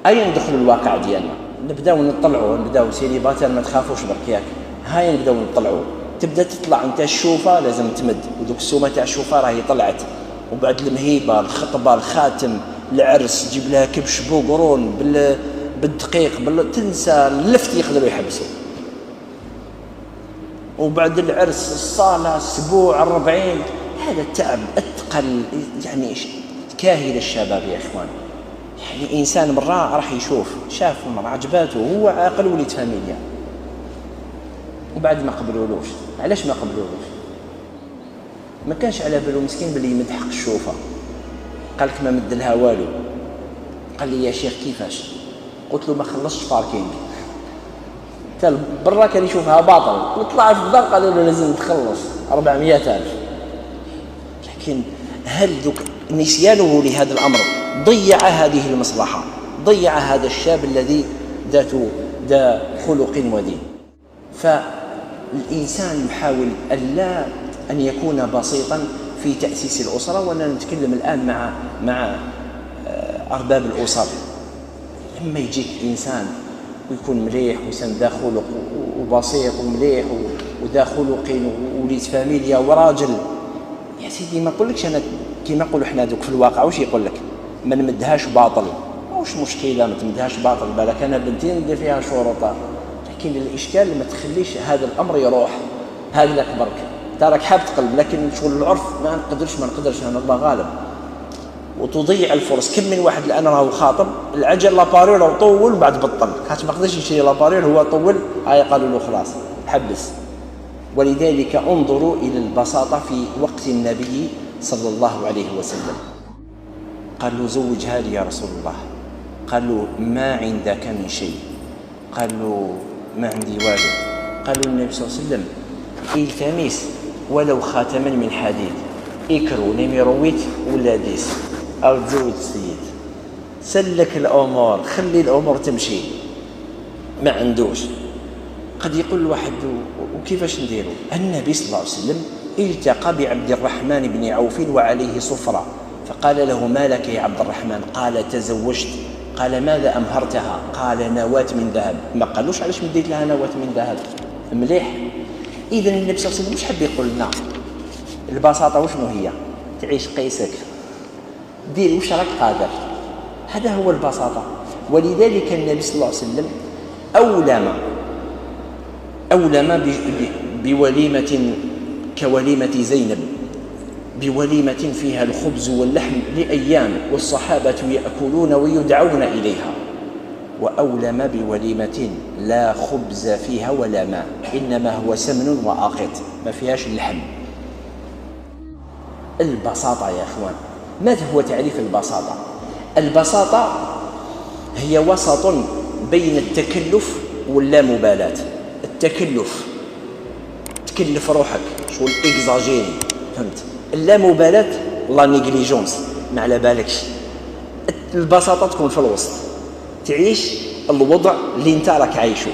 هاي ندخلوا الواقع ديالنا، نبداو نطلعوا، نبداو سيليباتير ما تخافوش برك ياك، هاي نبداو نطلعوا. تبدا تطلع انت الشوفه لازم تمد، ودوك السومه تاع الشوفه راهي طلعت، وبعد المهيبه الخطبه الخاتم العرس تجيب لها كبش بوقرون بالدقيق تنسى اللفت يقدروا يحبسوا. وبعد العرس الصاله الاسبوع 40، هذا التعب الثقل يعني كاهل الشباب يا اخوان. يعني انسان مرة راح شاف المرأة عجباته، هو عاقل وليد فاميليا، وبعد ما قبلولوش. علاش ما قبلولوش؟ ما كانش على بالو مسكين باللي يمد حق الشوفه، قال لك ما مد لها والو. قال لي يا شيخ كيفاش؟ قلت له ما خلصش باركينغ. قال برا كان يشوفها باطل، وطلع في الدار قالوا له لازم تخلص 400,000. لكن هل ذوك نسيانه لهذا الامر ضيع هذه المصلحه، ضيع هذا الشاب الذي ذا خلق ودين. فالانسان يحاول أن يكون بسيطا في تأسيس الأسرة. وأنا نتكلم الآن مع أرباب الأسر. لما يجيك إنسان ويكون مليح وإنسان ذا خلق وبسيط ومليح وذا خلق ووليد فاميليا وراجل، يا سيدي ما نقولكش أنا كما نقولوا حنا دوك في الواقع واش يقول لك ما نمدهاش باطل، واش مشكلة ما تمدهاش باطل، بالك أنا بنتي ندير فيها شروطها. لكن الإشكال ما تخليش هذا الأمر يروح هكذاك برك، تراك حاب تقلب، لكن شغل العرف ما نقدرش انا الله غالب. وتضيع الفرص. كم من واحد الان راهو خاطب العجل لاباريل وطول وبعد بطل، خاطر ما قدرش يشري لاباريل، هو طول هاي قالوا له خلاص حبس. ولذلك انظروا الى البساطه في وقت النبي صلى الله عليه وسلم. قال له زوجها لي يا رسول الله. قال له ما عندك من شيء؟ قال له ما عندي والو. قال له النبي صلى الله عليه وسلم التمس ولو خاتما من حديد، اكرو نيميرو 8 ولا 10 او تزوج السيد. سلك الامور، خلي الامور تمشي. ما عندوش. قد يقول الواحد وكيفاش نديروا؟ النبي صلى الله عليه وسلم التقى بعبد الرحمن بن عوف وعليه صفرة، فقال له ما لك يا عبد الرحمن؟ قال تزوجت. قال ماذا أمهرتها؟ قال نواة من ذهب. ما قالوش علاش مديت لها نواة من ذهب. مليح. إذن النبي صلى الله عليه وسلم مش حب يقول لنا البساطة وشنو هي؟ تعيش قيسك، دير وش راك قادر، هذا هو البساطة. ولذلك النبي صلى الله عليه وسلم أولم بوليمة كوليمة زينب، بوليمة فيها الخبز واللحم لأيام، والصحابة يأكلون ويدعون إليها. وأولم بوليمة لا خبز فيها ولا ماء، إنما هو سمن وآقط، ما فيهاش اللحم. البساطة يا أخوان. ماذا هو تعريف البساطة؟ البساطة هي وسط بين التكلف واللامبالاة. التكلف تكلف روحك، شغل إكزاجيري، فهمت؟ اللامبالاة لا نيجليجونس، ما على بالكش. البساطة تكون في الوسط، تعيش الوضع اللي انت راك عايشه.